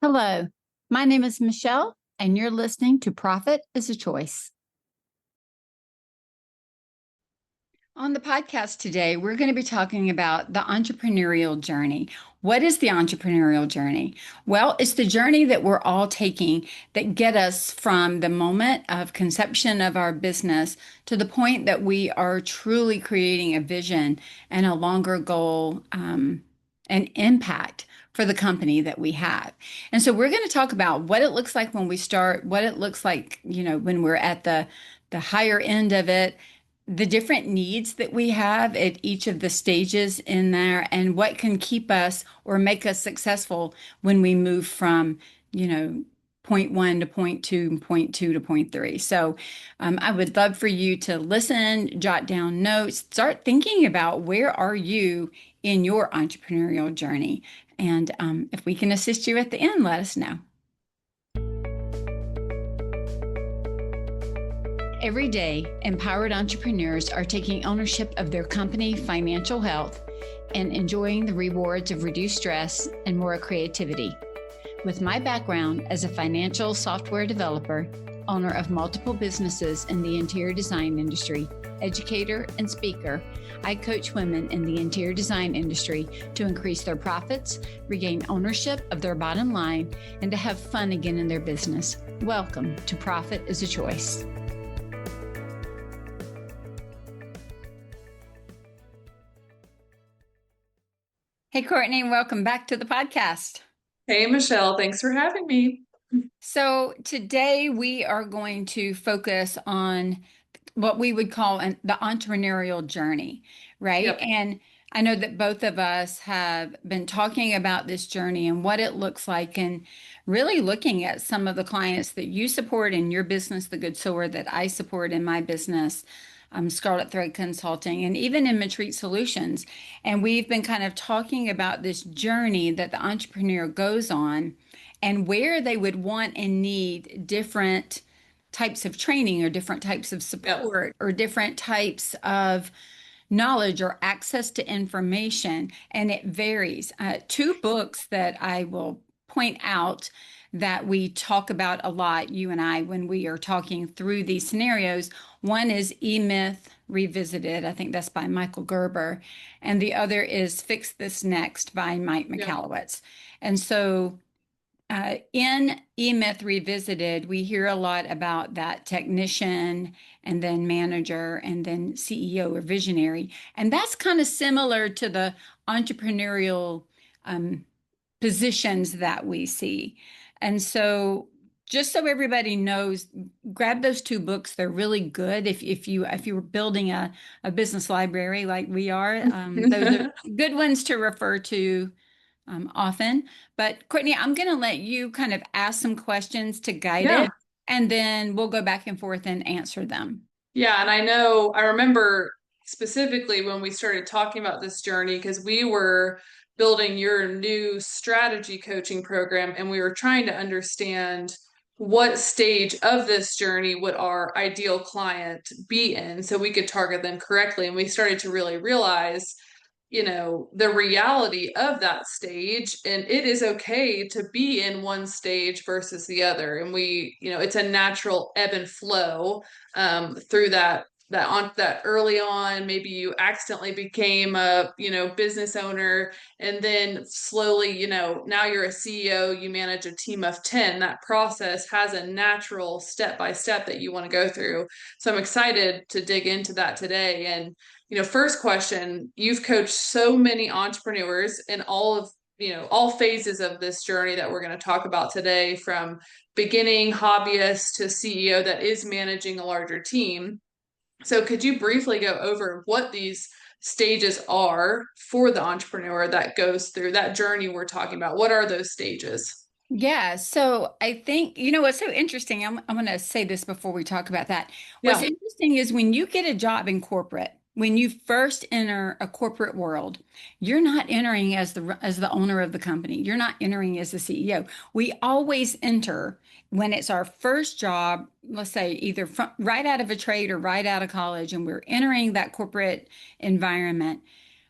Hello, my name is Michelle, and you're listening to Profit is a Choice. On the podcast today, we're going to be talking about the entrepreneurial journey. What is the entrepreneurial journey? Well, it's the journey that we're all taking that get us from the moment of conception of our business to the point that we are truly creating a vision and a longer goal and impact for the company that we have. And so we're going to talk about what it looks like when we start, what it looks like, when we're at the higher end of it, the different needs that we have at each of the stages in there, and what can keep us or make us successful when we move from, point one to point two, point two to point three. So I would love for you to listen, jot down notes, start thinking about where are you in your entrepreneurial journey. And if we can assist you at the end, let us know. Every day, empowered entrepreneurs are taking ownership of their company financial health and enjoying the rewards of reduced stress and more creativity. With my background as a financial software developer, owner of multiple businesses in the interior design industry, educator, and speaker, I coach women in the interior design industry to increase their profits, regain ownership of their bottom line, and to have fun again in their business. Welcome to Profit is a Choice. Hey, Courtney, welcome back to the podcast. Hey, Michelle, thanks for having me. So today we are going to focus on what we would call the entrepreneurial journey, right? Yep. And I know that both of us have been talking about this journey and what it looks like, and really looking at some of the clients that you support in your business, the Good Sower that I support in my business, Scarlet Thread Consulting, and even in Retreat Solutions. And we've been kind of talking about this journey that the entrepreneur goes on and where they would want and need different types of training or different types of support or different types of knowledge or access to information. And it varies. Two books that I will point out that we talk about a lot, you and I, when we are talking through these scenarios. One is E-Myth Revisited. I think that's by Michael Gerber. And the other is Fix This Next by Mike Michalowicz. And so in E-Myth Revisited, we hear a lot about that technician and then manager and then CEO or visionary. And that's kind of similar to the entrepreneurial positions that we see. And so just so everybody knows, grab those two books. They're really good. If you were building a business library like we are, those are good ones to refer to often. But Courtney, I'm going to let you kind of ask some questions to guide it, and then we'll go back and forth and answer them. Yeah, and I remember specifically when we started talking about this journey because we were building your new strategy coaching program and we were trying to understand what stage of this journey would our ideal client be in so we could target them correctly. And we started to really realize the reality of that stage, and it is okay to be in one stage versus the other. And it's a natural ebb and flow through that early on. Maybe you accidentally became a business owner, and then slowly now you're a CEO, you manage a team of 10. That process has a natural step by step that you want to go through. So I'm excited to dig into that today. And first question, you've coached so many entrepreneurs in all phases of this journey that we're going to talk about today, from beginning hobbyist to CEO that is managing a larger team. So could you briefly go over what these stages are for the entrepreneur that goes through that journey we're talking about? What are those stages? Yeah, so I think, what's so interesting, I'm going to say this before we talk about that. What's Yeah. interesting is when you get a job in corporate, when you first enter a corporate world, you're not entering as the owner of the company. You're not entering as the CEO. We always enter when it's our first job, let's say either right out of a trade or right out of college, and we're entering that corporate environment.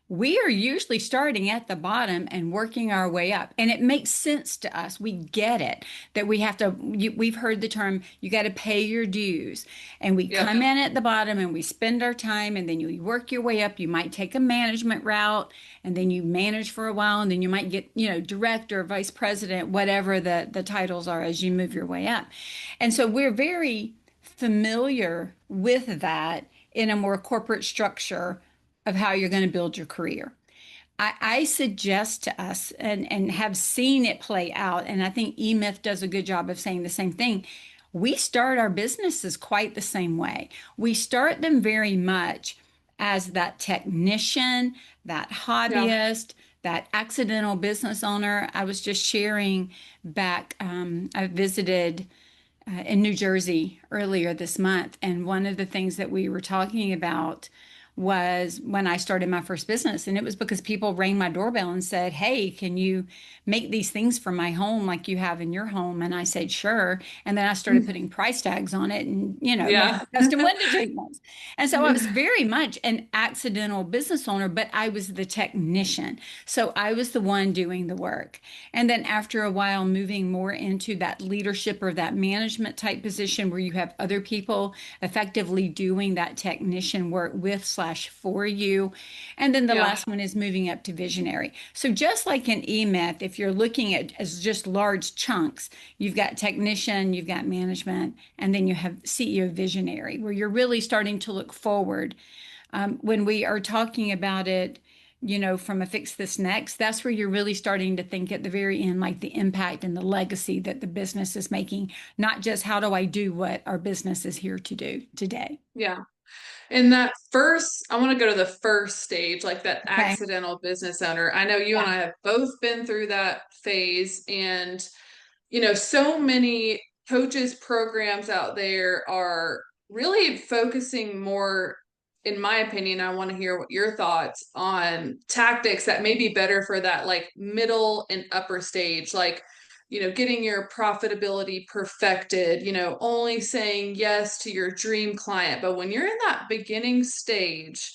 we are usually starting at the bottom and working our way up. And it makes sense to us. We get it that we have to, we've heard the term, you got to pay your dues. And we Yep. come in at the bottom and we spend our time, and then you work your way up. You might take a management route, and then you manage for a while, and then you might get, director, vice president, whatever the titles are as you move your way up. And so we're very familiar with that in a more corporate structure of how you're going to build your career. I suggest to us and have seen it play out, and I think eMyth does a good job of saying the same thing. We start our businesses quite the same way. We start them very much as that technician, that Yeah. hobbyist, that accidental business owner. I was just sharing back, I visited in New Jersey earlier this month. And one of the things that we were talking about was when I started my first business. And it was because people rang my doorbell and said, "Hey, can you make these things for my home like you have in your home?" And I said, "Sure." And then I started putting price tags on it and, Yeah. making custom window treatments. And so I was very much an accidental business owner, but I was the technician. So I was the one doing the work. And then after a while, moving more into that leadership or that management type position where you have other people effectively doing that technician work with slash for you. And then the Yeah. last one is moving up to visionary. So just like in eMyth, if you're looking at as just large chunks, you've got technician, you've got management, and then you have CEO visionary, where you're really starting to look forward. When we are talking about it, from a fix this next, that's where you're really starting to think at the very end, like the impact and the legacy that the business is making, not just how do I do what our business is here to do today. Yeah. And that first, I want to go to the first stage, like that Okay. accidental business owner. I know you and Yeah. I have both been through that phase. And, so many coaches programs out there are really focusing more, in my opinion, I want to hear what your thoughts on tactics that may be better for that like middle and upper stage, like getting your profitability perfected, only saying yes to your dream client. But when you're in that beginning stage,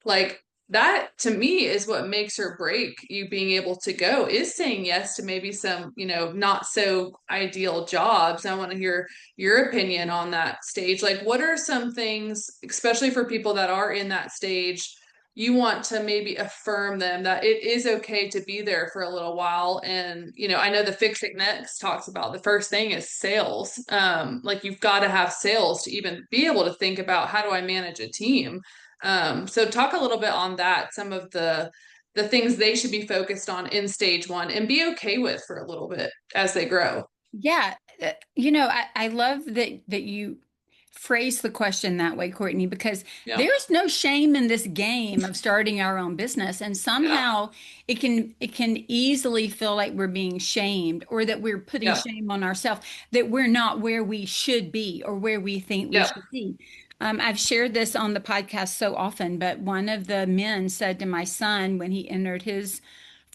like that to me is what makes or break you being able to go, is saying yes to maybe some, not so ideal jobs. I want to hear your opinion on that stage. Like, what are some things, especially for people that are in that stage, you want to maybe affirm them that it is okay to be there for a little while? And, I know the Fix It Next talks about the first thing is sales. Like you've got to have sales to even be able to think about how do I manage a team. So talk a little bit on that, some of the things they should be focused on in stage one and be okay with for a little bit as they grow. Yeah. I love that you phrase the question that way, Courtney, because Yeah. there's no shame in this game of starting our own business. And Yeah. somehow it can easily feel like we're being shamed, or that we're putting Yeah. shame on ourselves, that we're not where we should be or where we think we Yeah. should be. I've shared this on the podcast so often, but one of the men said to my son when he entered his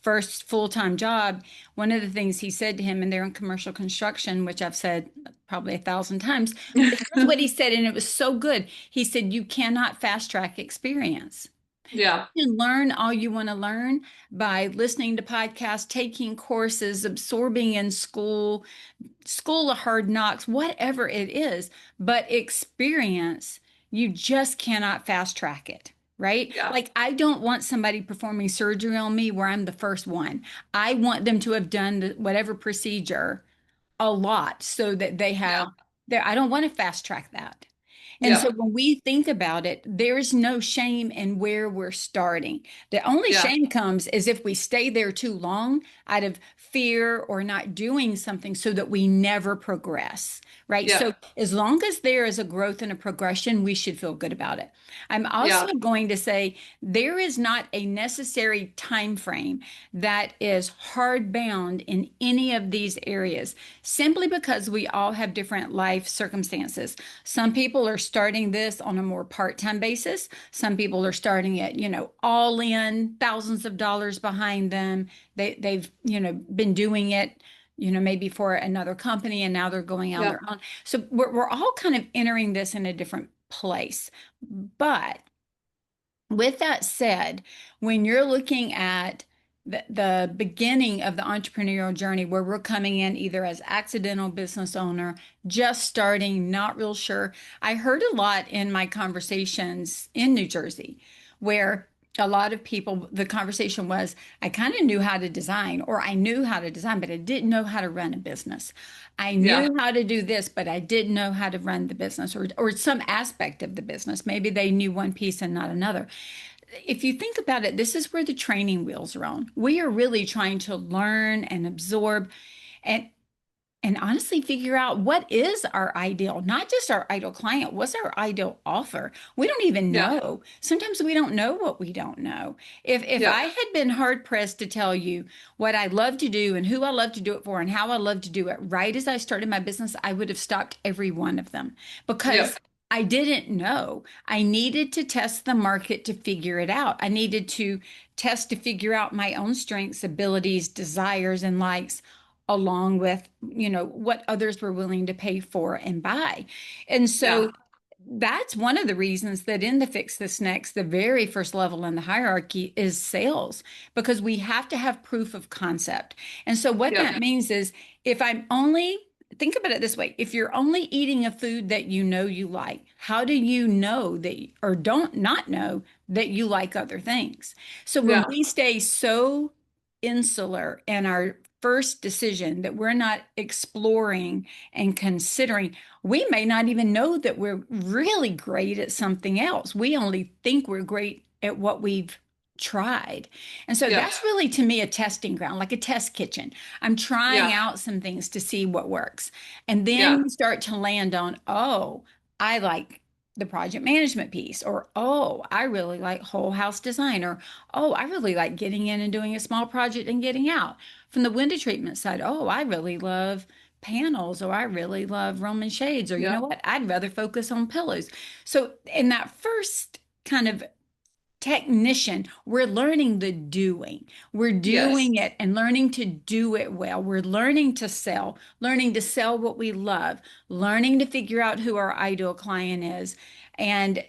first full-time job, one of the things he said to him, and they're in commercial construction, which I've said probably 1,000 times, but here's what he said, and it was so good. He said, "You cannot fast track experience. Yeah. You can learn all you want to learn by listening to podcasts, taking courses, absorbing in school of hard knocks, whatever it is, but experience, you just cannot fast track it." Right? Yeah. Like, I don't want somebody performing surgery on me where I'm the first one. I want them to have done whatever procedure a lot so that they Yeah. have there. I don't want to fast track that. And so Yeah. when we think about it, there's no shame in where we're starting. The only Yeah. shame comes is if we stay there too long out of fear or not doing something so that we never progress, right? Yeah. So as long as there is a growth and a progression, we should feel good about it. I'm also Yeah. going to say there is not a necessary time frame that is hard bound in any of these areas, simply because we all have different life circumstances. Some people are starting this on a more part-time basis. Some people are starting it, all in, thousands of dollars behind them. They've, been doing it, maybe for another company, and now they're going on Yeah. their own. So we're all kind of entering this in a different place. But With that said, when you're looking at the beginning of the entrepreneurial journey where we're coming in either as accidental business owner, just starting, not real sure, I heard a lot in my conversations in New Jersey where a lot of people, the conversation was, I kind of knew how to design, or I knew how to design, but I didn't know how to run a business. I Yeah. knew how to do this, but I didn't know how to run the business or some aspect of the business. Maybe they knew one piece and not another. If you think about it, this is where the training wheels are on. We are really trying to learn and absorb and honestly figure out what is our ideal, not just our ideal client, what's our ideal offer. We don't even Yeah. know. Sometimes we don't know what we don't know. If Yeah. I had been hard pressed to tell you what I love to do and who I love to do it for and how I love to do it right as I started my business, I would have stopped every one of them Yep. because I didn't know. I needed to test the market to figure it out. I needed to test to figure out my own strengths, abilities, desires, and likes along with, what others were willing to pay for and buy. And Yeah. so that's one of the reasons that in the Fix This Next, the very first level in the hierarchy is sales, because we have to have proof of concept. And so what Yep. that means is if I'm only, think about it this way, if you're only eating a food that you know you like, how do you know that, or don't not know that you like other things? So when Yeah. we stay so insular in our first decision that we're not exploring and considering, we may not even know that we're really great at something else. We only think we're great at what we've tried. And so Yep. that's really to me a testing ground, like a test kitchen. I'm trying Yeah. out some things to see what works. And then Yeah. you start to land on, oh, I like the project management piece, or oh, I really like whole house design, or oh, I really like getting in and doing a small project and getting out. From the window treatment side, oh, I really love panels, or I really love Roman shades, or you know Yep. what, I'd rather focus on pillows. So in that first kind of technician, we're learning the doing. We're Yes. doing it and learning to do it well. We're learning to sell what we love, learning to figure out who our ideal client is, and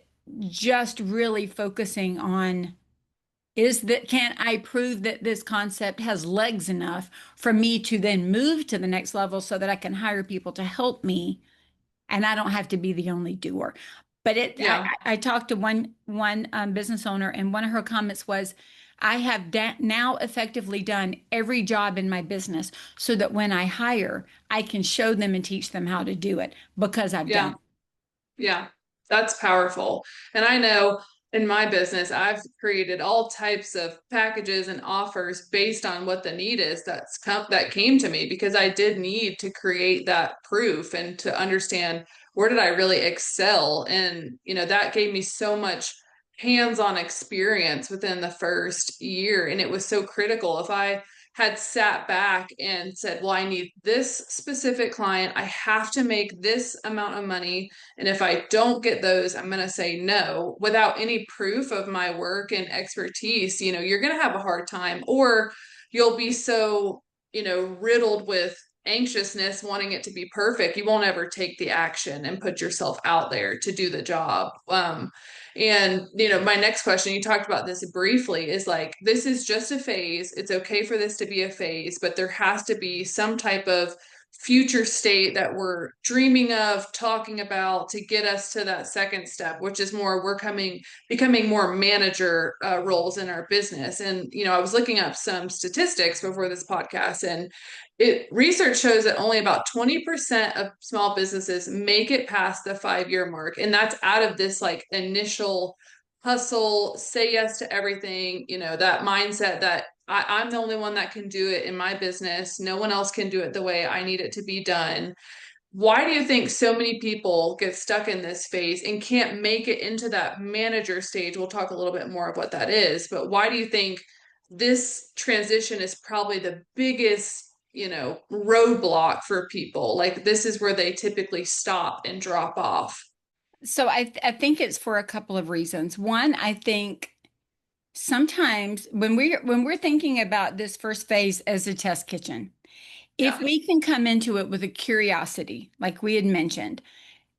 just really focusing on, is that, can I prove that this concept has legs enough for me to then move to the next level so that I can hire people to help me and I don't have to be the only doer. But Yeah. I talked to one business owner, and one of her comments was, I have now effectively done every job in my business so that when I hire, I can show them and teach them how to do it because I've done Yeah. it. Yeah, that's powerful. And I know in my business, I've created all types of packages and offers based on what the need is that came to me because I did need to create that proof and to understand where did I really excel. And, that gave me so much hands-on experience within the first year. And it was so critical. If I had sat back and said, well, I need this specific client, I have to make this amount of money, and if I don't get those, I'm going to say no without any proof of my work and expertise. You're going to have a hard time, or you'll be so, riddled with anxiousness, wanting it to be perfect. You won't ever take the action and put yourself out there to do the job. And, my next question, you talked about this briefly, is like, this is just a phase. It's okay for this to be a phase, but there has to be some type of future state that we're dreaming of talking about to get us to that second step, which is more becoming more manager roles in our business. And I was looking up some statistics before this podcast, and it research shows that only about 20% of small businesses make it past the 5-year mark, and that's out of this like initial hustle, say yes to everything, that mindset that I'm the only one that can do it in my business. No one else can do it the way I need it to be done. Why do you think so many people get stuck in this phase and can't make it into that manager stage? We'll talk a little bit more of what that is, but why do you think this transition is probably the biggest, roadblock for people? Like, this is where they typically stop and drop off. So I think it's for a couple of reasons. One, I think sometimes when we're thinking about this first phase as a test kitchen, if Yeah. we can come into it with a curiosity, like we had mentioned,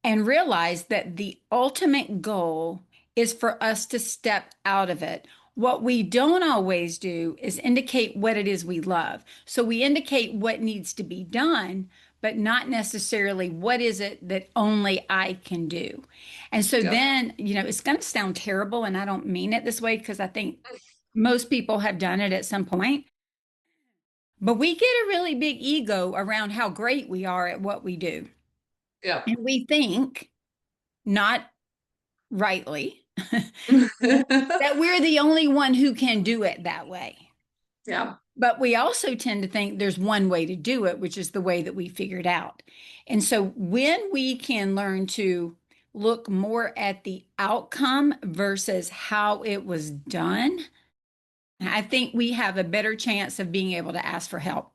and realize that the ultimate goal is for us to step out of it. What we don't always do is indicate what it is we love. So we indicate what needs to be done, but not necessarily what is it that only I can do. And so Yep. then, it's going to sound terrible, and I don't mean it this way because I think most people have done it at some point. But we get a really big ego around how great we are at what we do. Yep. And we think, not rightly, that we're the only one who can do it that way. Yeah. But we also tend to think there's one way to do it, which is the way that we figured out. And so when we can learn to look more at the outcome versus how it was done, I think we have a better chance of being able to ask for help.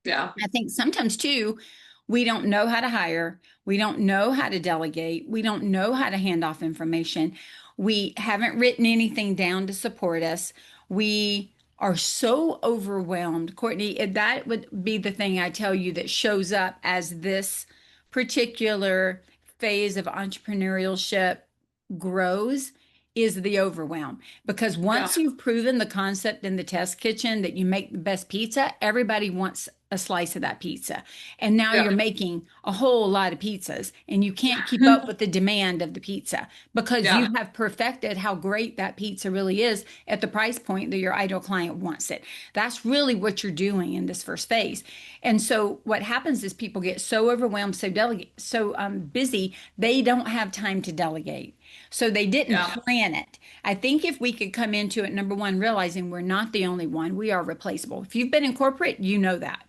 Yeah. I think sometimes too, we don't know how to hire. We don't know how to delegate. We don't know how to hand off information. We haven't written anything down to support us. We are so overwhelmed. Courtney, that would be the thing I tell you that shows up as this particular phase of entrepreneurship grows is the overwhelm. Because Yeah. once you've proven the concept in the test kitchen that you make the best pizza, everybody wants a slice of that pizza. And now Yeah. you're making a whole lot of pizzas and you can't keep up with the demand of the pizza because you Yeah. have perfected how great that pizza really is at the price point that your ideal client wants it. That's really what you're doing in this first phase. And so what happens is people get so overwhelmed, so busy, they don't have time to delegate. So they didn't Yeah. plan it. I think if we could come into it, number one, realizing we're not the only one, we are replaceable. If you've been in corporate, you know that.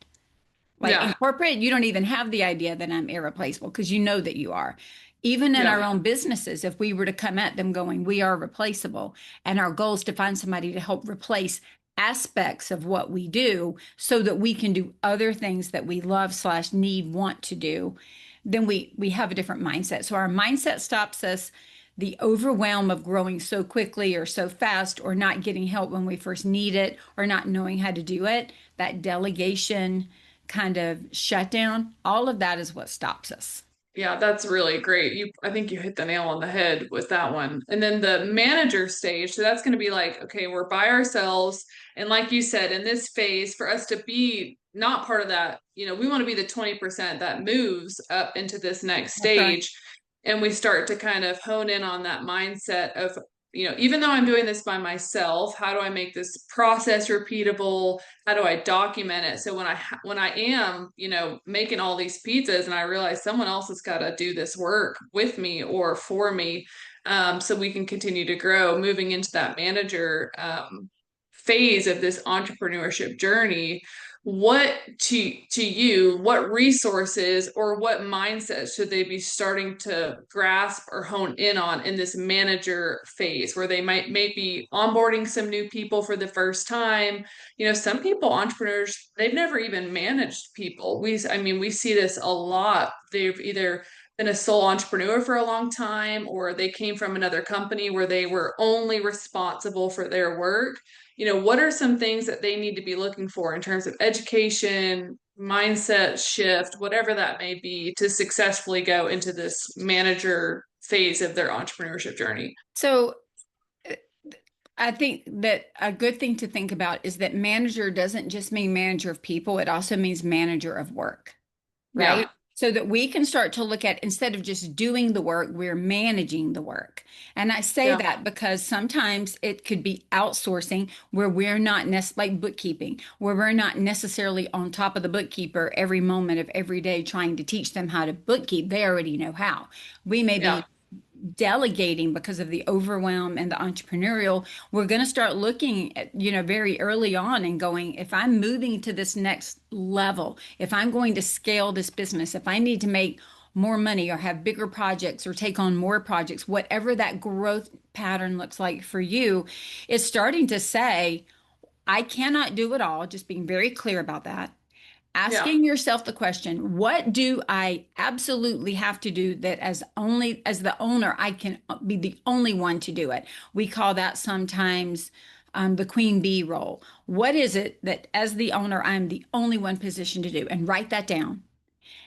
Like in Yeah. corporate, you don't even have the idea that I'm irreplaceable because you know that you are. Even in Yeah. our own businesses, if we were to come at them going, we are replaceable, and our goal is to find somebody to help replace aspects of what we do so that we can do other things that we love slash need want to do, then we have a different mindset. So our mindset stops us the overwhelm of growing so quickly or so fast or not getting help when we first need it or not knowing how to do it. That delegation kind of shutdown, all of that is what stops us. Yeah, that's really great. I think you hit the nail on the head with that one. And then the manager stage, so that's going to be like, okay, we're by ourselves. And like you said, in this phase, for us to be not part of that, we want to be the 20% that moves up into this next That's right. stage. And we start to kind of hone in on that mindset of, even though I'm doing this by myself, how do I make this process repeatable? How do I document it? So when I am, making all these pizzas and I realize someone else has got to do this work with me or for me, so we can continue to grow, moving into that manager phase of this entrepreneurship journey. What to you, what resources or what mindsets should they be starting to grasp or hone in on in this manager phase where they may be onboarding some new people for the first time? Some people, entrepreneurs, they've never even managed people. We see this a lot. They've either been a sole entrepreneur for a long time, or they came from another company where they were only responsible for their work. What are some things that they need to be looking for in terms of education, mindset shift, whatever that may be, to successfully go into this manager phase of their entrepreneurship journey? So I think that a good thing to think about is that manager doesn't just mean manager of people, it also means manager of work, right? Yeah. So that we can start to look at instead of just doing the work, we're managing the work. And I say Yeah. that because sometimes it could be outsourcing where we're not like bookkeeping, where we're not necessarily on top of the bookkeeper every moment of every day trying to teach them how to bookkeep. They already know how. We may Yeah. be delegating because of the overwhelm and the entrepreneurial. We're going to start looking at, very early on and going, if I'm moving to this next level, if I'm going to scale this business, if I need to make more money or have bigger projects or take on more projects, whatever that growth pattern looks like for you, it's starting to say, I cannot do it all, just being very clear about that. Yeah. Asking yourself the question, what do I absolutely have to do that as the owner, I can be the only one to do it? We call that sometimes the queen bee role. What is it that as the owner, I'm the only one positioned to do? And write that down.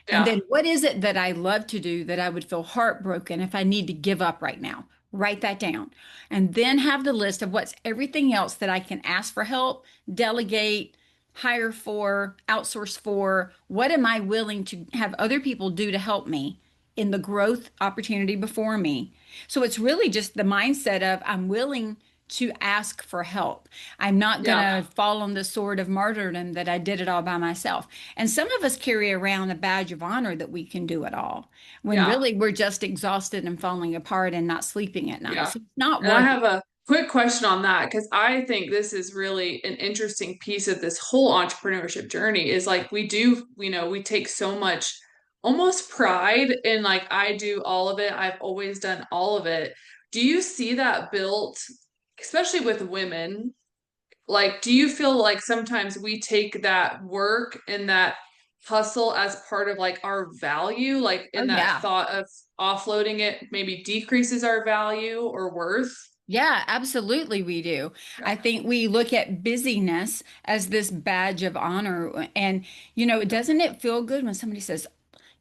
And Yeah. then what is it that I love to do that I would feel heartbroken if I need to give up right now? Write that down. And then have the list of what's everything else that I can ask for help, delegate, hire for, outsource for. What am I willing to have other people do to help me in the growth opportunity before me? So it's really just the mindset of I'm willing to ask for help. I'm not going Yeah. to fall on the sword of martyrdom that I did it all by myself. And some of us carry around a badge of honor that we can do it all, when Yeah. really we're just exhausted and falling apart and not sleeping at night. Yeah. So it's not And I worth it. have a quick question on that because I think this is really an interesting piece of this whole entrepreneurship journey is like we do, we take so much almost pride in like I do all of it. I've always done all of it. Do you see that built, especially with women? Like, do you feel like sometimes we take that work and that hustle as part of like our value, like Oh, in that yeah. thought of offloading it maybe decreases our value or worth? Yeah, absolutely, we do. Yeah. I think we look at busyness as this badge of honor. And, doesn't it feel good when somebody says,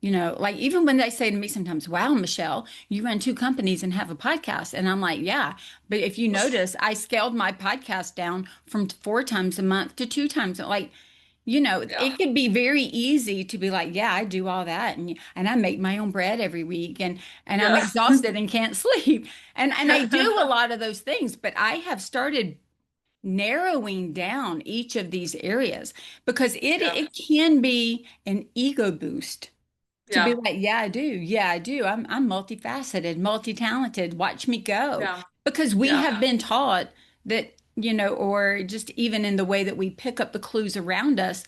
like even when they say to me sometimes, wow, Michelle, you run two companies and have a podcast. And I'm like, yeah. But if you notice, I scaled my podcast down from 4 times a month to 2 times. Like, Yeah. it could be very easy to be like, yeah, I do all that, and I make my own bread every week, and I'm Yeah. exhausted and can't sleep. And I do a lot of those things, but I have started narrowing down each of these areas because it Yeah. it can be an ego boost to be Yeah. like, yeah, I do. Yeah, I do. I'm multifaceted, multi-talented. Watch me go. Yeah. Because we Yeah. have been taught that, or just even in the way that we pick up the clues around us,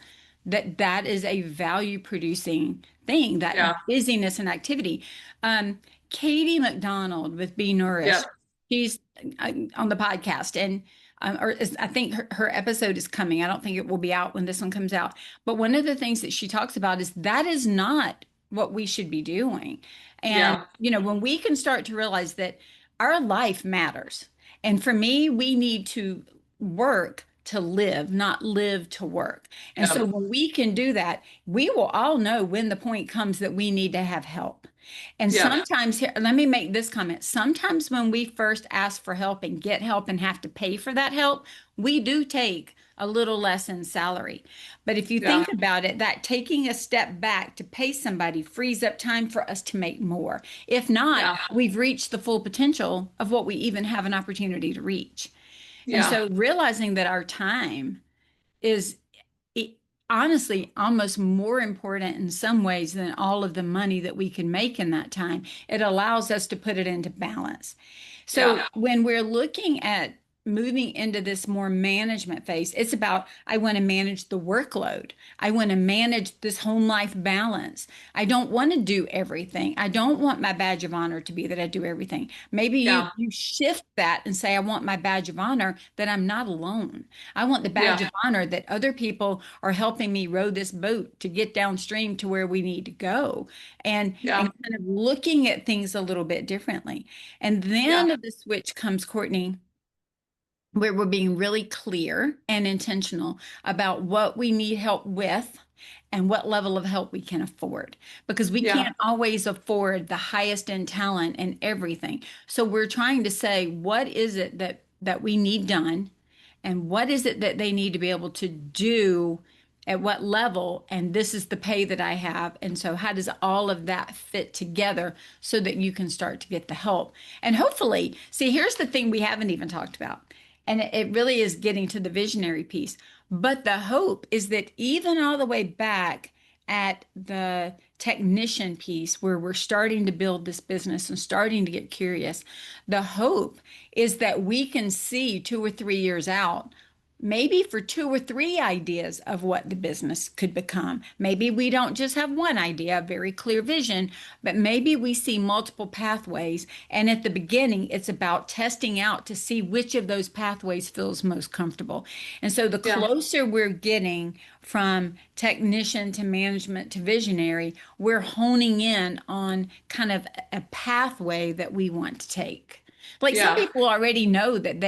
that that is a value producing thing, that Yeah. busyness and activity. Um, Katie McDonald with Be Yeah. Nourished, she's on the podcast, and I think her episode is coming. I don't think it will be out when this one comes out. But one of the things that she talks about is that is not what we should be doing. And, Yeah. when we can start to realize that our life matters. And for me, we need to work to live, not live to work. And so Yeah. when we can do that, we will all know when the point comes that we need to have help. And Yeah. sometimes, here, let me make this comment. Sometimes when we first ask for help and get help and have to pay for that help, we do take a little less in salary. But if you Yeah. think about it, that taking a step back to pay somebody frees up time for us to make more. If not, Yeah. we've reached the full potential of what we even have an opportunity to reach. And Yeah. so realizing that our time is it, honestly almost more important in some ways than all of the money that we can make in that time. It allows us to put it into balance. So Yeah. when we're looking at moving into this more management phase, it's about I want to manage the workload. I want to manage this home life balance. I don't want to do everything. I don't want my badge of honor to be that I do everything. Maybe you Yeah. you shift that and say I want my badge of honor that I'm not alone. I want the Yeah. badge of honor that other people are helping me row this boat to get downstream to where we need to go, and Yeah. kind of looking at things a little bit differently. And then Yeah. the switch comes, Courtney, where we're being really clear and intentional about what we need help with and what level of help we can afford, because we Yeah. can't always afford the highest end talent and everything. So we're trying to say, what is it that we need done, and what is it that they need to be able to do at what level, and this is the pay that I have. And so how does all of that fit together so that you can start to get the help? And hopefully, see, here's the thing we haven't even talked about, and it really is getting to the visionary piece. But the hope is that even all the way back at the technician piece, where we're starting to build this business and starting to get curious, the hope is that we can see 2 or 3 years out, maybe for 2 or 3 ideas of what the business could become. Maybe we don't just have one idea, a very clear vision, but maybe we see multiple pathways. And at the beginning, it's about testing out to see which of those pathways feels most comfortable. And so the Yeah. closer we're getting from technician to management to visionary, we're honing in on kind of a pathway that we want to take. Like some Yeah. people already know that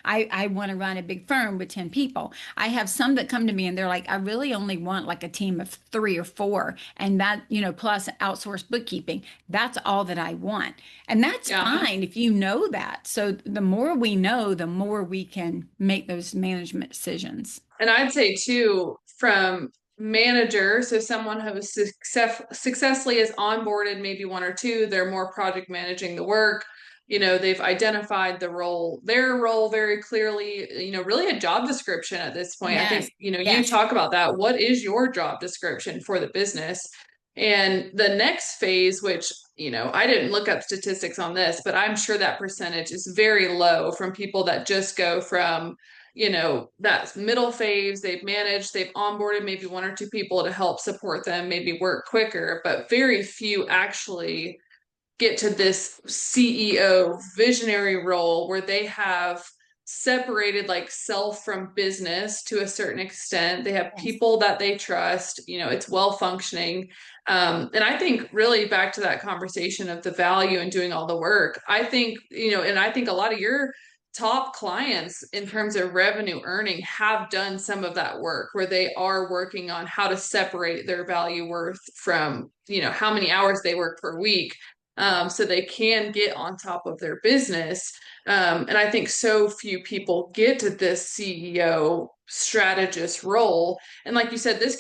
I want to run a big firm with 10 people. I have some that come to me and they're like, I really only want like a team of 3 or 4. And that, plus outsourced bookkeeping. That's all that I want. And that's Yeah. fine if you know that. So the more we know, the more we can make those management decisions. And I'd say too, from manager, so someone who successfully has onboarded maybe one or two, they're more project managing the work. They've identified their role very clearly, really a job description at this point. I think, Yes. you Yes. talk about that. What is your job description for the business? And the next phase, which, I didn't look up statistics on this, but I'm sure that percentage is very low from people that just go from that middle phase, they've onboarded maybe one or two people to help support them, maybe work quicker, but very few actually get to this CEO visionary role where they have separated like self from business to a certain extent. They have Yes. people that they trust, it's well functioning. And I think really back to that conversation of the value and doing all the work, I think, and I think a lot of your top clients in terms of revenue earning have done some of that work where they are working on how to separate their value worth from, how many hours they work per week, so they can get on top of their business. And I think so few people get to this CEO strategist role. And like you said, this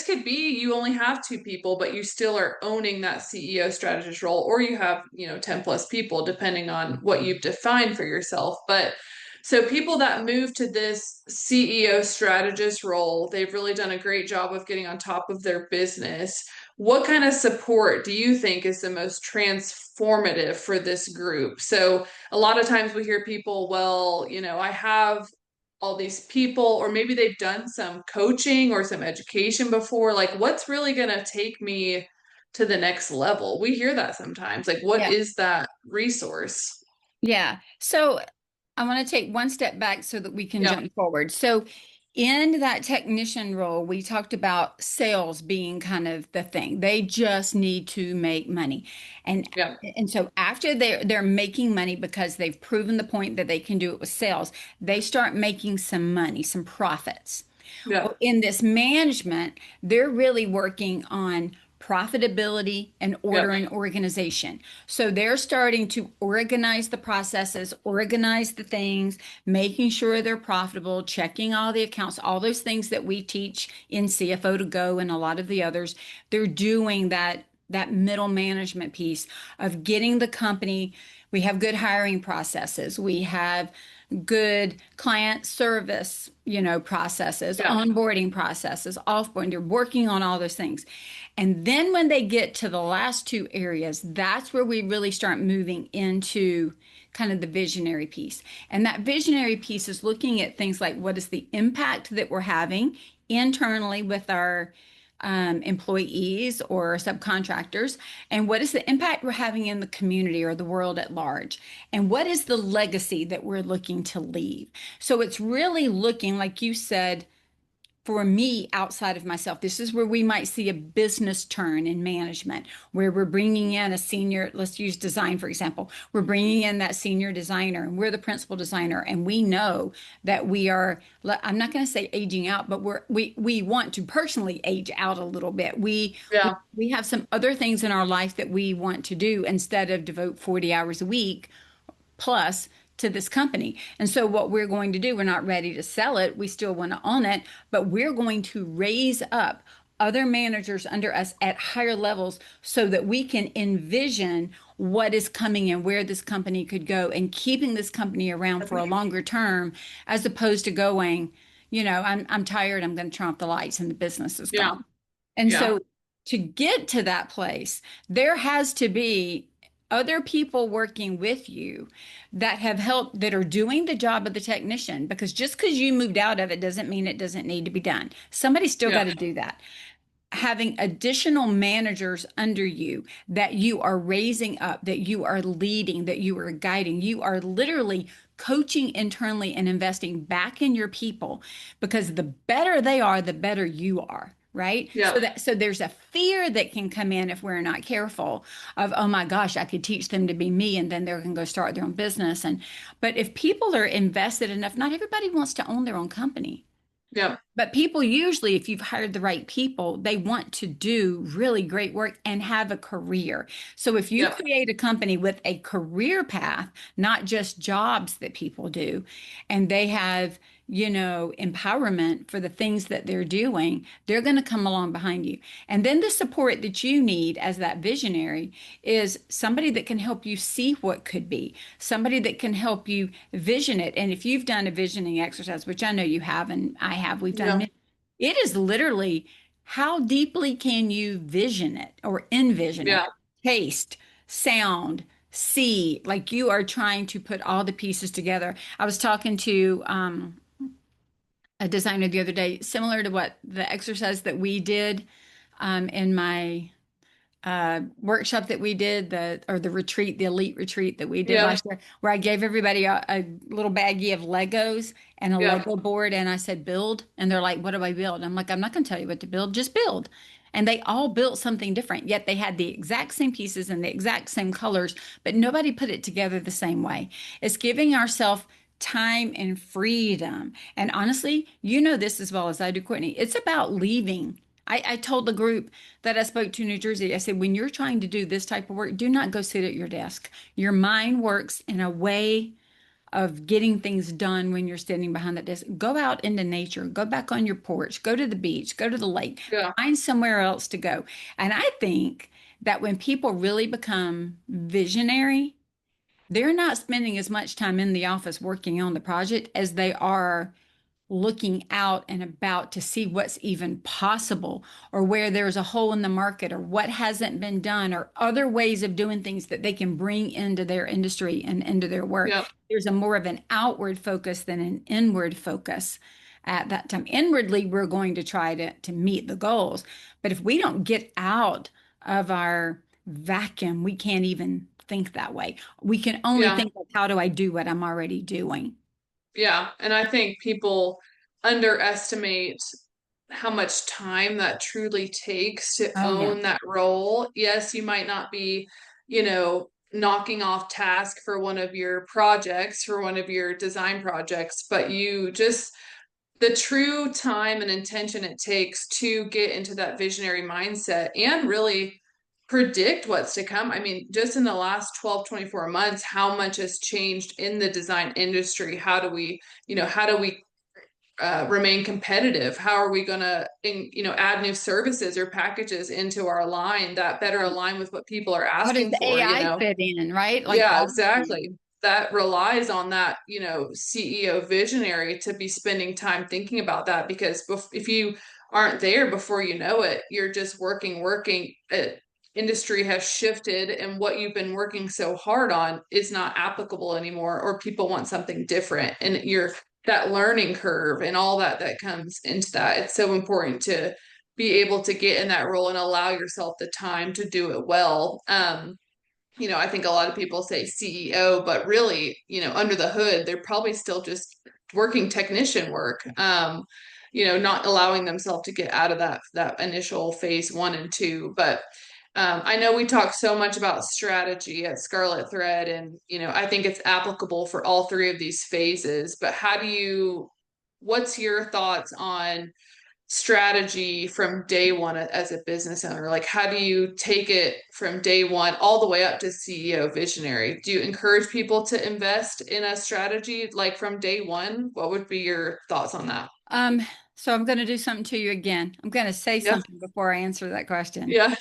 could be you only have two people, but you still are owning that CEO strategist role, or you have 10 plus people, depending on what you've defined for yourself. But so people that move to this CEO strategist role, they've really done a great job of getting on top of their business. What kind of support do you think is the most transformative for this group? So a lot of times we hear people, well, I have all these people, or maybe they've done some coaching or some education before. Like, what's really going to take me to the next level? We hear that sometimes. Like, what Yeah. is that resource? Yeah. So I want to take one step back so that we can Yeah, jump forward. So, in that technician role, we talked about sales being kind of the thing. They just need to make money. And yeah, and so after they're making money because they've proven the point that they can do it with sales, they start making some money, some profits. yeah, Well, in this management, they're really working on profitability and yeah. order and organization. So they're starting to organize the processes, organize the things, making sure they're profitable, checking all the accounts, all those things that we teach in CFO to go and a lot of the others. They're doing that middle management piece of getting the company. We have good hiring processes. We have good client service, processes, Yeah. onboarding processes, offboarding. They're working on all those things. And then when they get to the last two areas, that's where we really start moving into kind of the visionary piece. And that visionary piece is looking at things like what is the impact that we're having internally with our employees or subcontractors, and what is the impact we're having in the community or the world at large, and what is the legacy that we're looking to leave. So it's really looking, like you said, for me outside of myself. This is where we might see a business turn in management, where we're bringing in a senior, let's use design, for example. We're bringing in that senior designer and we're the principal designer. And we know that we are, I'm not going to say aging out, but we want to personally age out a little bit. Yeah. We have some other things in our life that we want to do instead of devote 40 hours a week plus to this company. And so what we're going to do, we're not ready to sell it. We still want to own it, but we're going to raise up other managers under us at higher levels so that we can envision what is coming and where this company could go and keeping this company around for a longer term as opposed to going, I'm tired, I'm going to turn off the lights and the business is Yeah. gone. And Yeah. so to get to that place, there has to be other people working with you that have helped, that are doing the job of the technician, because just because you moved out of it doesn't mean it doesn't need to be done. Somebody's still got Yeah. to do that. Having additional managers under you that you are raising up, that you are leading, that you are guiding, you are literally coaching internally and investing back in your people, because the better they are, the better you are. right? Yeah. So there's a fear that can come in if we're not careful of, oh my gosh, I could teach them to be me and then they're going to go start their own business. And but if people are invested enough, not everybody wants to own their own company. Yeah. But people usually, if you've hired the right people, they want to do really great work and have a career. So if you Yeah. create a company with a career path, not just jobs that people do, and they have, empowerment for the things that they're doing, they're going to come along behind you. And then the support that you need as that visionary is somebody that can help you see what could be, somebody that can help you vision it. And if you've done a visioning exercise, which I know you have and I have, we've done Yeah. many, it is literally how deeply can you vision it or envision it, Yeah. taste, sound, see, like you are trying to put all the pieces together. I was talking to a designer the other day, similar to what the exercise that we did in my workshop that we did, the retreat, the elite retreat that we did Yeah. last year, where I gave everybody a little baggie of Legos and a Yeah. Lego board, and I said, build. And they're like, what do I build? I'm like, I'm not going to tell you what to build, just build. And they all built something different, yet they had the exact same pieces and the exact same colors, but nobody put it together the same way. It's giving ourselves time and freedom. And honestly, you know this as well as I do, Courtney. It's about leaving. I told the group that I spoke to in New Jersey, I said, when you're trying to do this type of work, do not go sit at your desk. Your mind works in a way of getting things done when you're standing behind that desk. Go out into nature, go back on your porch, go to the beach, go to the lake, Yeah. find somewhere else to go. And I think that when people really become visionary, they're not spending as much time in the office working on the project as they are looking out and about to see what's even possible or where there's a hole in the market or what hasn't been done or other ways of doing things that they can bring into their industry and into their work. Yeah. There's a more of an outward focus than an inward focus at that time. Inwardly, we're going to try to meet the goals. But if we don't get out of our vacuum, we can't even think that way. We can only Yeah. think of how do I do what I'm already doing. Yeah. And I think people underestimate how much time that truly takes to Oh, yeah. own that role. Yes, you might not be, knocking off task for one of your projects, for one of your design projects, but you just, the true time and intention it takes to get into that visionary mindset and really predict what's to come. I mean, just in the last 12, 24 months, how much has changed in the design industry? How do we remain competitive? How are we going to, add new services or packages into our line that better align with what people are How does asking the for, you AI know? fit in, right? Like Yeah, all of them. exactly. That relies on that, CEO visionary to be spending time thinking about that because if you aren't there before you know it, you're just working. Industry has shifted, and what you've been working so hard on is not applicable anymore, or people want something different. And you're that learning curve and all that comes into that. It's so important to be able to get in that role and allow yourself the time to do it well. I think a lot of people say CEO, but really, under the hood, they're probably still just working technician work. Not allowing themselves to get out of that initial phase one and two. But I know we talk so much about strategy at Scarlet Thread, and I think it's applicable for all three of these phases. But what's your thoughts on strategy from day one as a business owner? Like, how do you take it from day one all the way up to CEO visionary? Do you encourage people to invest in a strategy like from day one? What would be your thoughts on that? Um, so I'm going to do something to you again. I'm going to say Yeah. something before I answer that question. Yeah.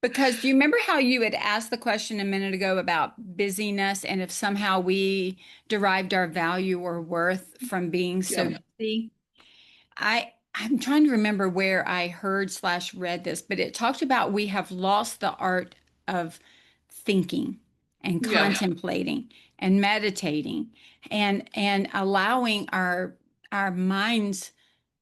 Because do you remember how you had asked the question a minute ago about busyness and if somehow we derived our value or worth from being so Yeah. busy? I'm trying to remember where I heard slash read this, but it talked about we have lost the art of thinking and Yeah. contemplating and meditating and allowing our minds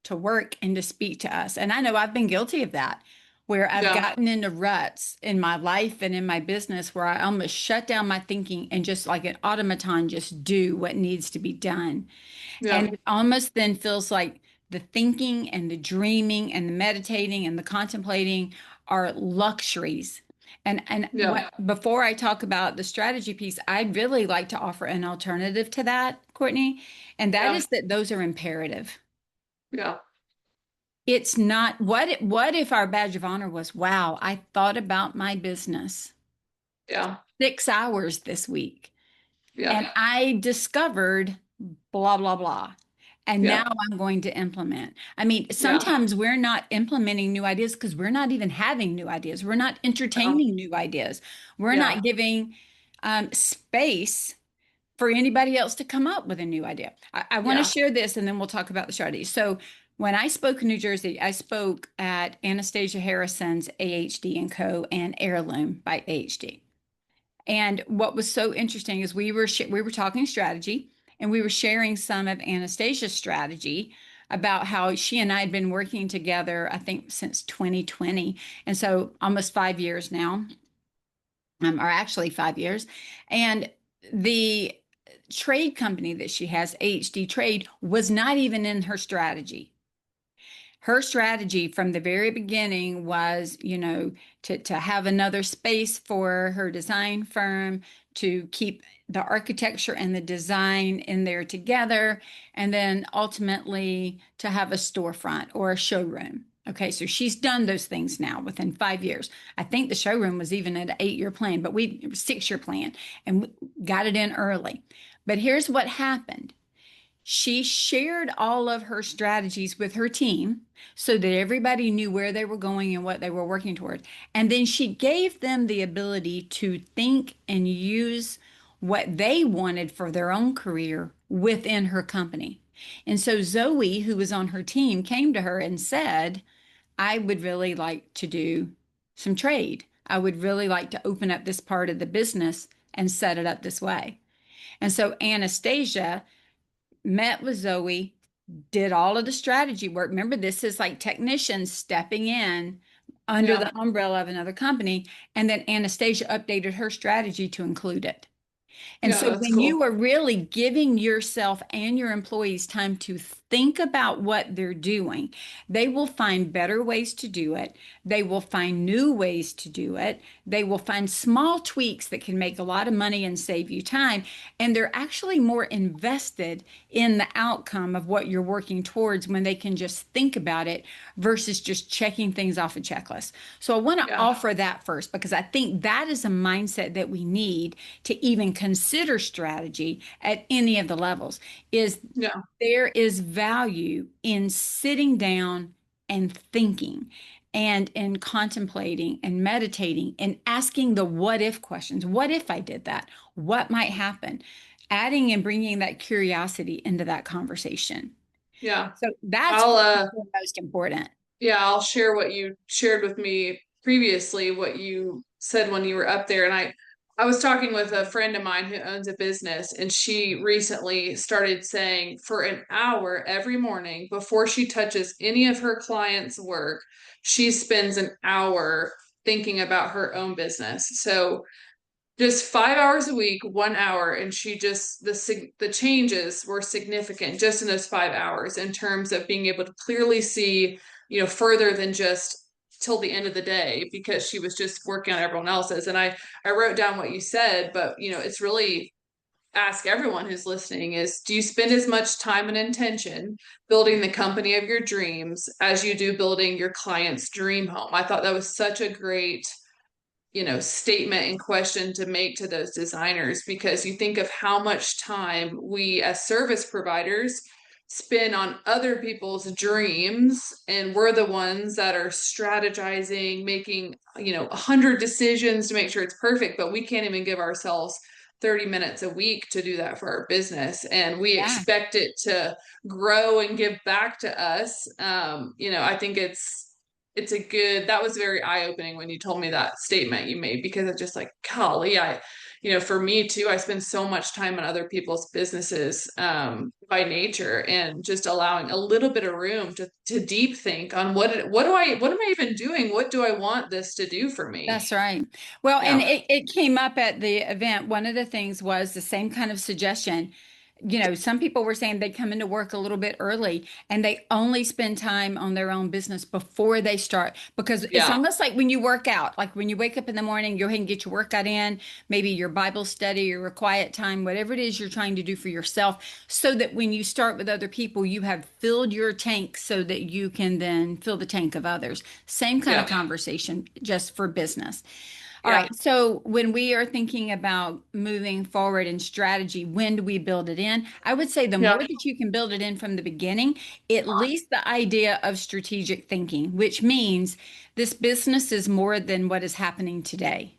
to work and to speak to us. And I know I've been guilty of that, where I've Yeah. gotten into ruts in my life and in my business where I almost shut down my thinking and just like an automaton just do what needs to be done. Yeah. And it almost then feels like The thinking and the dreaming and the meditating and the contemplating are luxuries. And Yeah. what before I talk about the strategy piece, I'd really like to offer an alternative to that, Courtney, and that Yeah. is that those are imperative. Yeah. It's not what if our badge of honor was, wow, I thought about my business Yeah. 6 hours this week Yeah. and I discovered blah, blah, blah. And now Yeah. I'm going to implement. I mean, Yeah. sometimes we're not implementing new ideas because we're not even having new ideas. We're not Yeah. entertaining new ideas. We're Yeah. not giving space for anybody else to come up with a new idea. I want to Yeah. share this and then we'll talk about the strategy. So, when I spoke in New Jersey, I spoke at Anastasia Harrison's AHD and Co. and Heirloom by AHD. And what was so interesting is we were talking strategy and we were sharing some of Anastasia's strategy about how she and I had been working together, I think since 2020. And so almost 5 years now, or actually 5 years. And the trade company that she has, HD Trade, was not even in her strategy. Her strategy from the very beginning was, to have another space for her design firm, to keep the architecture and the design in there together, and then ultimately to have a storefront or a showroom. Okay, so she's done those things now within 5 years. I think the showroom was even an 8 year plan, but we 6 year plan and we got it in early. But here's what happened. She shared all of her strategies with her team so that everybody knew where they were going and what they were working toward. And then she gave them the ability to think and use what they wanted for their own career within her company. And so Zoe, who was on her team, came to her and said, I would really like to do some trade. I would really like to open up this part of the business and set it up this way. And so Anastasia met with Zoe, did all of the strategy work. Remember, this is like technicians stepping in under Yeah. the umbrella of another company. And then Anastasia updated her strategy to include it. And Yeah. so That's when cool. you are really giving yourself and your employees time to think about what they're doing, they will find better ways to do it. They will find new ways to do it. They will find small tweaks that can make a lot of money and save you time. And they're actually more invested in the outcome of what you're working towards when they can just think about it versus just checking things off a checklist. So I want to Yeah. offer that first because I think that is a mindset that we need to even consider strategy at any of the levels is Yeah. there is value in sitting down and thinking and in contemplating and meditating and asking the what if questions. What if I did that? What might happen? Adding and bringing that curiosity into that conversation. Yeah. So that's I'll first and foremost important. yeah, I'll share what you shared with me previously, what you said when you were up there. And I was talking with a friend of mine who owns a business, and she recently started saying for an hour every morning before she touches any of her clients' work, she spends an hour thinking about her own business. So just 5 hours a week, 1 hour, and she just the changes were significant just in those 5 hours in terms of being able to clearly see, further than just till the end of the day because she was just working on everyone else's. And I wrote down what you said, but it's really ask everyone who's listening is do you spend as much time and intention building the company of your dreams as you do building your client's dream home? I thought that was such a great statement and question to make to those designers because you think of how much time we as service providers spend on other people's dreams, and we're the ones that are strategizing, making 100 decisions to make sure it's perfect, but we can't even give ourselves 30 minutes a week to do that for our business, and we Yeah. expect it to grow and give back to us. I think it's a good that was very eye-opening when you told me that statement you made because it's just like golly, for me too, I spend so much time on other people's businesses by nature, and just allowing a little bit of room to deep think on what am I even doing, what do I want this to do for me. That's right. Well, and Yeah. it came up at the event. One of the things was the same kind of suggestion. Some people were saying they come into work a little bit early and they only spend time on their own business before they start. Because it's Yeah. almost like when you work out, like when you wake up in the morning, go ahead and get your workout in, maybe your Bible study or a quiet time, whatever it is you're trying to do for yourself, so that when you start with other people, you have filled your tank so that you can then fill the tank of others. Same kind of Yeah. conversation, just for business. All Yeah. right. So when we are thinking about moving forward in strategy, when do we build it in? I would say the more Yeah. that you can build it in from the beginning, at least the idea of strategic thinking, which means this business is more than what is happening today.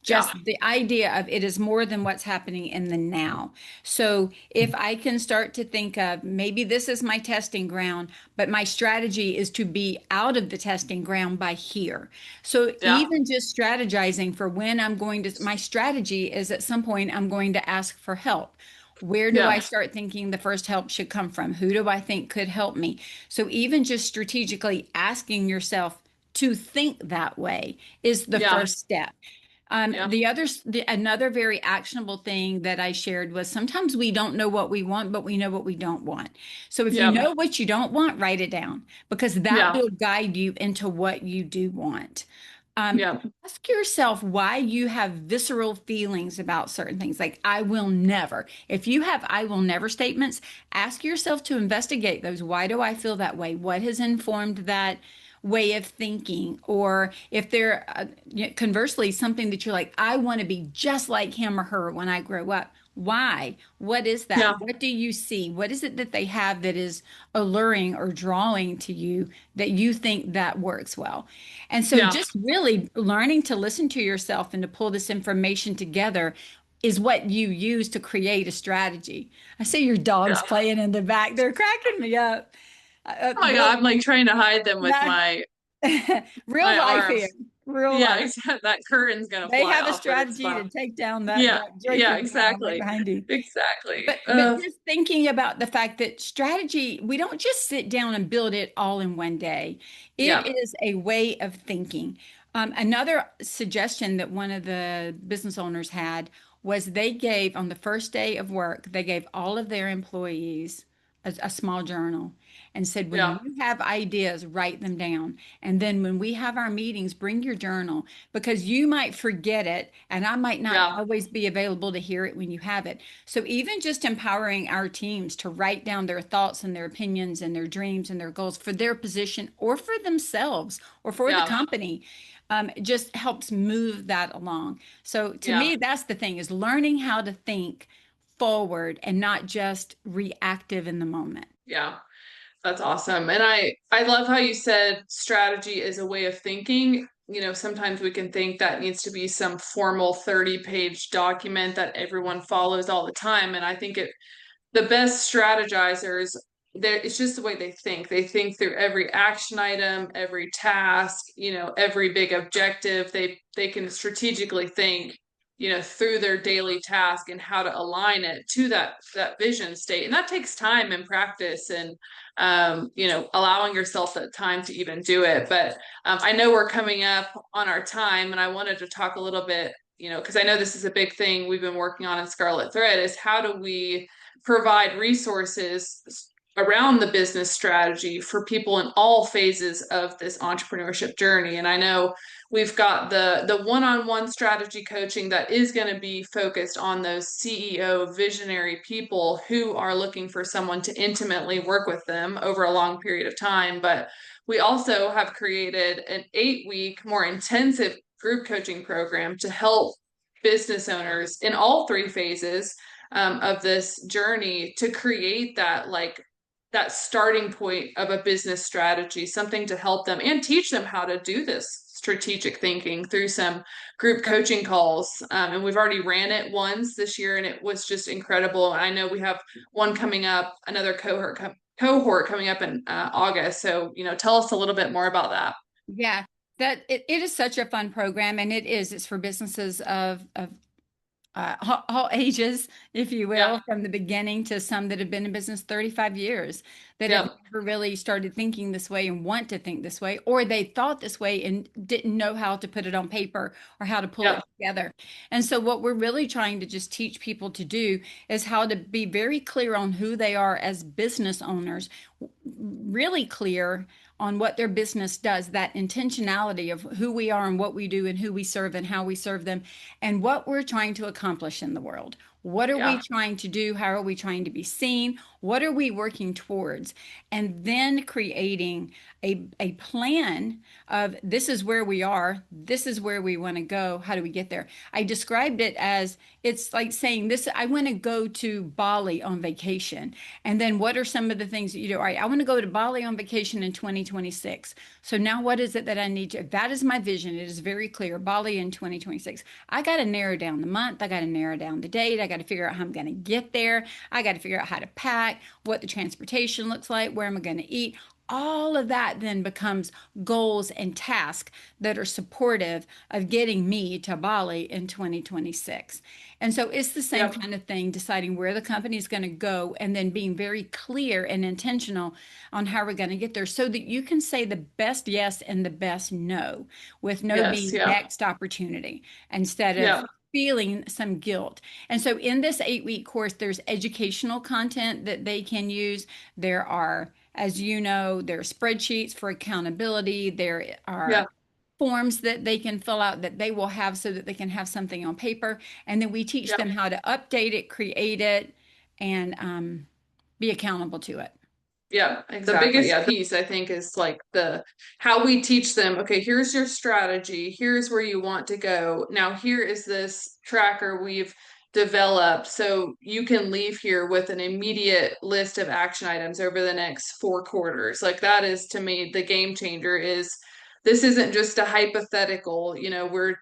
Yeah. Just the idea of it is more than what's happening in the now. So if I can start to think of maybe this is my testing ground, but my strategy is to be out of the testing ground by here. So Yeah. even just strategizing for when I'm going to, my strategy is at some point I'm going to ask for help. Where do I Yeah. start thinking the first help should come from? Who do I think could help me? So even just strategically asking yourself to think that way is the Yeah. first step. Yeah. Another very actionable thing that I shared was sometimes we don't know what we want, but we know what we don't want. So if you Yeah. know what you don't want, write it down because that Yeah. will guide you into what you do want. Um, Yeah. Ask yourself why you have visceral feelings about certain things, like I will never. If you have I will never statements, ask yourself to investigate those. Why do I feel that way? What has informed that way of thinking? Or if they're conversely something that you're like, I want to be just like him or her when I grow up. Why? What is Yeah. that? What do you see? What is it that they have that is alluring or drawing to you that you think that works well? And so Yeah. just really learning to listen to yourself and to pull this information together is what you use to create a strategy. I see your dogs Yeah. playing in the back. They're cracking me up. Oh my Real, God, I'm like trying to hide them with no, real my life here, arms. real Yeah, life. exactly. That curtain's gonna They fly have a off, but it's strategy fine. to take down that Yeah. that Yeah. joking right Exactly. behind you. Exactly. But just thinking about the fact that strategy, we don't just sit down and build it all in one day. It Yeah. is a way of thinking. Another suggestion that one of the business owners had was they gave on the first day of work, they gave all of their employees a small journal and said, when Yeah. you have ideas, write them down. And then when we have our meetings, bring your journal because you might forget it and I might not Yeah. always be available to hear it when you have it. So even just empowering our teams to write down their thoughts and their opinions and their dreams and their goals for their position or for themselves or for the Yeah. company just helps move that along. So to Yeah. me, that's the thing is learning how to think forward and not just reactive in the moment. Yeah. That's awesome. And I love how you said strategy is a way of thinking. Sometimes we can think that needs to be some formal 30-page document that everyone follows all the time. And I think the best strategizers, it's just the way they think. They think through every action item, every task, every big objective. They can strategically think, through their daily task and how to align it to that vision state. And that takes time and practice and allowing yourself that time to even do it. But I know we're coming up on our time, and I wanted to talk a little bit, because I know this is a big thing we've been working on in Scarlet Thread, is how do we provide resources around the business strategy for people in all phases of this entrepreneurship journey. And I know we've got the one-on-one strategy coaching that is going to be focused on those CEO visionary people who are looking for someone to intimately work with them over a long period of time. But we also have created an 8-week, more intensive group coaching program to help business owners in all three phases of this journey to create that starting point of a business strategy, something to help them and teach them how to do this strategic thinking through some group coaching calls. And we've already ran it once this year, and it was just incredible. I know we have one coming up, another cohort coming up in August. So, tell us a little bit more about that. Yeah, that it is such a fun program, and it's for businesses of all ages, if you Yeah. will, from the beginning to some that have been in business 35 years that have Yep. never really started thinking this way and want to think this way, or they thought this way and didn't know how to put it on paper or how to pull it Yep. together. And so, what we're really trying to just teach people to do is how to be very clear on who they are as business owners, really clear on what their business does, that intentionality of who we are and what we do and who we serve and how we serve them, and what we're trying to accomplish in the world. What are we Yeah. trying to do? How are we trying to be seen? What are we working towards? And then creating a plan of this is where we are, this is where we want to go. How do we get there? I described it as it's like saying this, I want to go to Bali on vacation. And then what are some of the things that you do? All right, I want to go to Bali on vacation in 2026. So now what is it that I need to, that is my vision. It is very clear. Bali in 2026. I got to narrow down the month. I got to narrow down the date. I got to figure out how I'm going to get there. I got to figure out how to pack, what the transportation looks like, where am I going to eat. All of that then becomes goals and tasks that are supportive of getting me to Bali in 2026. And so it's the same Yep. kind of thing, deciding where the company is going to go and then being very clear and intentional on how we're going to get there so that you can say the best yes and the best no, with no Yes. being Yeah. next opportunity instead of Yeah. feeling some guilt. And so in this 8-week course, there's educational content that they can use. There are, as you know, there are spreadsheets for accountability. There Yeah. are forms that they can fill out that they will have so that they can have something on paper. And then we teach Yeah. them how to update it, create it, and be accountable to it. Yeah, the Exactly. biggest Yeah. piece I think is like the how we teach them, okay, here's your strategy, here's where you want to go. Now here is this tracker we've developed so you can leave here with an immediate list of action items over the next 4 quarters. Like that is to me the game changer is this isn't just a hypothetical,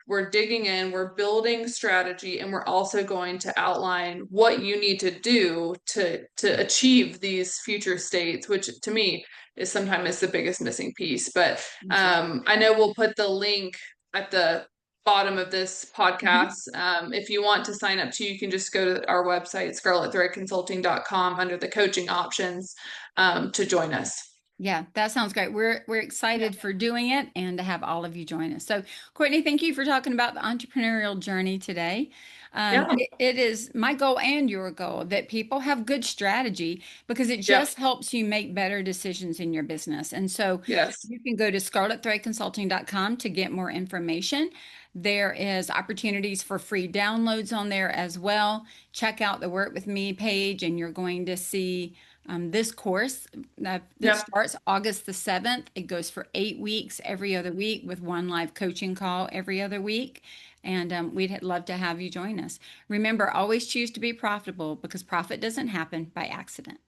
we're digging in, we're building strategy, and we're also going to outline what you need to do to achieve these future states, which to me is sometimes the biggest missing piece. But I know we'll put the link at the bottom of this podcast. If you want to sign up you can just go to our website, scarletthreadconsulting.com, under the coaching options, to join us. Yeah, that sounds great. We're excited for doing it and to have all of you join us. So, Courtney, thank you for talking about the entrepreneurial journey today. Yeah. It is my goal and your goal that people have good strategy because it Yeah. just helps you make better decisions in your business. And so Yes. you can go to scarletthreadconsulting.com to get more information. There is opportunities for free downloads on there as well. Check out the Work With Me page and you're going to see this course that Yeah. starts August the 7th. It goes for 8 weeks, every other week, with one live coaching call every other week. And we'd love to have you join us. Remember, always choose to be profitable because profit doesn't happen by accident.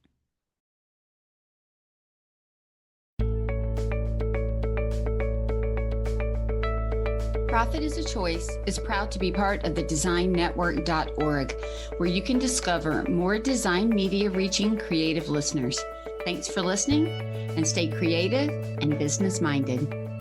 Profit is a Choice is proud to be part of the designnetwork.org, where you can discover more design media reaching creative listeners. Thanks for listening and stay creative and business minded.